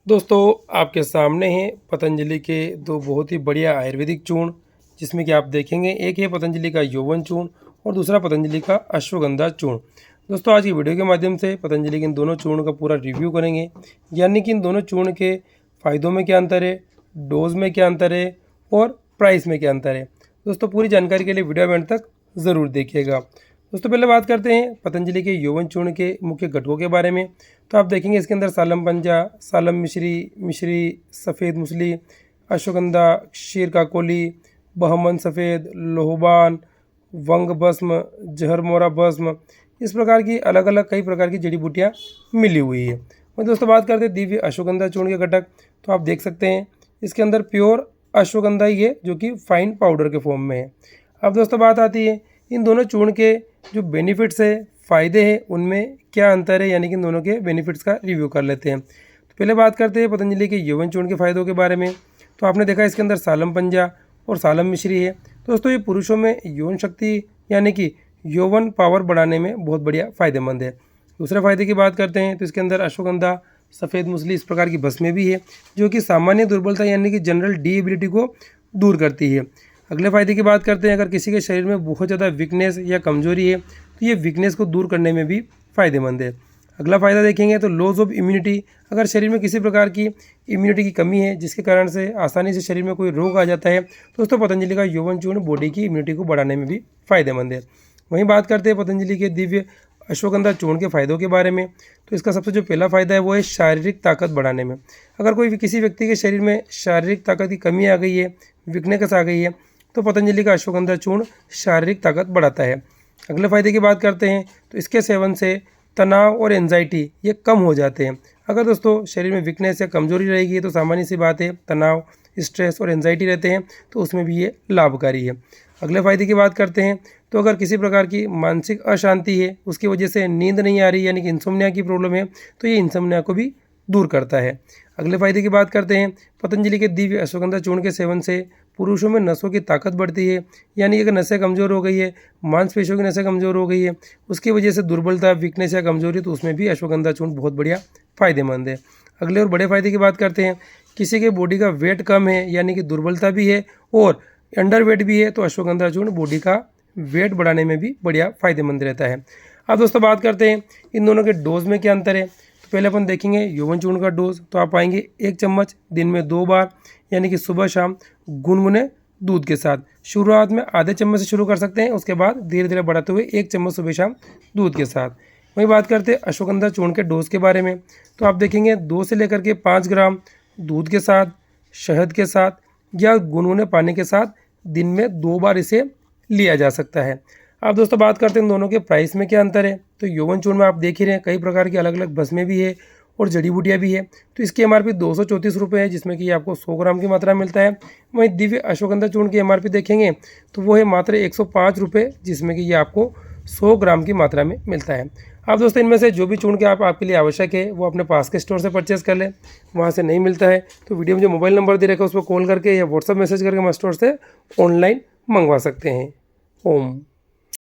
दोस्तों आपके सामने हैं पतंजलि के दो बहुत ही बढ़िया आयुर्वेदिक चूर्ण, जिसमें कि आप देखेंगे एक है पतंजलि का यौवन चूर्ण और दूसरा पतंजलि का अश्वगंधा चूर्ण। दोस्तों आज की वीडियो के माध्यम से पतंजलि के इन दोनों चूर्ण का पूरा रिव्यू करेंगे, यानी कि इन दोनों चूर्ण के फ़ायदों में क्या अंतर है, डोज में क्या अंतर है और प्राइस में क्या अंतर है। दोस्तों पूरी जानकारी के लिए वीडियो एंड तक ज़रूर देखिएगा। दोस्तों पहले बात करते हैं पतंजलि के यौवन चूर्ण के मुख्य घटकों के बारे में। तो आप देखेंगे इसके अंदर सालम पंजा, सालम मिश्री, सफ़ेद मूसली, अश्वगंधा, क्षीर काकोली, बहमन सफ़ेद, लोहबान, वंग भस्म, जहर मोरा भस्म, इस प्रकार की अलग अलग कई प्रकार की जड़ी बूटियाँ मिली हुई है। और दोस्तों बात करते हैं दिव्य अश्वगंधा चूर्ण के घटक। तो आप देख सकते हैं इसके अंदर प्योर अश्वगंधा ही है, जो कि फाइन पाउडर के फॉर्म में है। अब दोस्तों बात आती है इन दोनों चूर्ण के जो बेनिफिट्स है, फ़ायदे हैं, उनमें क्या अंतर है, यानी कि इन दोनों के बेनिफिट्स का रिव्यू कर लेते हैं। तो पहले बात करते हैं पतंजलि के यौवन चूर्ण के फ़ायदों के बारे में। तो आपने देखा इसके अंदर सालम पंजा और सालम मिश्री है। दोस्तों ये पुरुषों में यौन शक्ति यानी कि यौवन पावर बढ़ाने में बहुत बढ़िया फ़ायदेमंद है। दूसरे फ़ायदे की बात करते हैं तो इसके अंदर अश्वगंधा, सफ़ेद मूसली, इस प्रकार की भस्में भी है, जो कि सामान्य दुर्बलता यानी कि जनरल डिएबिलिटी को दूर करती है। अगले फ़ायदे की बात करते हैं, अगर किसी के शरीर में बहुत ज़्यादा वीकनेस या कमजोरी है तो ये वीकनेस को दूर करने में भी फ़ायदेमंद है। अगला फ़ायदा देखेंगे तो लॉस ऑफ इम्यूनिटी, अगर शरीर में किसी प्रकार की इम्यूनिटी की कमी है जिसके कारण से आसानी से शरीर में कोई रोग आ जाता है, तो दोस्तों पतंजलि का यौवन चूर्ण बॉडी की इम्यूनिटी को बढ़ाने में भी फ़ायदेमंद है। वहीं बात करते हैं पतंजलि के दिव्य अश्वगंधा चूर्ण के फ़ायदों के बारे में। तो इसका सबसे जो पहला फ़ायदा है वो है शारीरिक ताकत बढ़ाने में। अगर कोई भी किसी व्यक्ति के शरीर में शारीरिक ताकत की कमी आ गई है, वीकनेस आ गई है, तो पतंजलि का अश्वगंधा चूर्ण शारीरिक ताकत बढ़ाता है। अगले फ़ायदे की बात करते हैं तो इसके सेवन से तनाव और एंजाइटी ये कम हो जाते हैं। अगर दोस्तों शरीर में वीकनेस या कमजोरी रहेगी तो सामान्य सी बात है, तनाव, स्ट्रेस और एंजाइटी रहते हैं, तो उसमें भी ये लाभकारी है। अगले फ़ायदे की बात करते हैं तो अगर किसी प्रकार की मानसिक अशांति है, उसकी वजह से नींद नहीं आ रही यानी कि इंसोम्निया की प्रॉब्लम है, तो ये इंसोम्निया को भी दूर करता है। अगले फ़ायदे की बात करते हैं पतंजलि के दिव्य अश्वगंधा चूर्ण के सेवन से पुरुषों में नसों की ताकत बढ़ती है, यानी अगर नसें कमज़ोर हो गई है, मांसपेशियों की नसें कमज़ोर हो गई है, उसकी वजह से दुर्बलता, वीकनेस या कमजोरी, तो उसमें भी अश्वगंधा चूर्ण बहुत बढ़िया फ़ायदेमंद है। अगले और बड़े फ़ायदे की बात करते हैं, किसी के बॉडी का वेट कम है यानी कि दुर्बलता भी है और अंडर वेट भी है, तो अश्वगंधा चूर्ण बॉडी का वेट बढ़ाने में भी बढ़िया फ़ायदेमंद रहता है। अब दोस्तों बात करते हैं इन दोनों के डोज में क्या अंतर है। तो पहले अपन देखेंगे यौवन चूर्ण का डोज। तो आप पाएंगे 1 चम्मच दिन में 2 बार, यानी कि सुबह शाम गुनगुने दूध के साथ। शुरुआत में आधे चम्मच से शुरू कर सकते हैं, उसके बाद धीरे धीरे बढ़ाते हुए 1 चम्मच सुबह शाम दूध के साथ। वहीं बात करते हैं अश्वगंधा चूर्ण के डोज के बारे में। तो आप देखेंगे 2 से लेकर के 5 ग्राम दूध के साथ, शहद के साथ या गुनगुने पानी के साथ दिन में 2 बार इसे लिया जा सकता है। अब दोस्तों बात करते हैं इन दोनों के प्राइस में क्या अंतर है। तो यौवन चूर्ण में आप देख ही रहे हैं कई प्रकार की अलग अलग भस्में भी है और जड़ी बूटियाँ भी है। तो इसकी एमआरपी 234 रुपये है, जिसमें कि आपको 100 ग्राम की मात्रा मिलता है। वहीं दिव्य अश्वगंधा चूर्ण की एमआरपी देखेंगे तो वो है मात्र 105 रुपये, जिसमें कि ये आपको 100 ग्राम की मात्रा में मिलता है। अब दोस्तों इनमें से जो भी चूर्ण के आपके लिए आवश्यक है वो अपने पास के स्टोर से परचेस कर लें। वहाँ से नहीं मिलता है तो वीडियो में जो मोबाइल नंबर दे रखा है उस पर कॉल करके या व्हाट्सअप मैसेज करके हमारे स्टोर से ऑनलाइन मंगवा सकते हैं। ओम।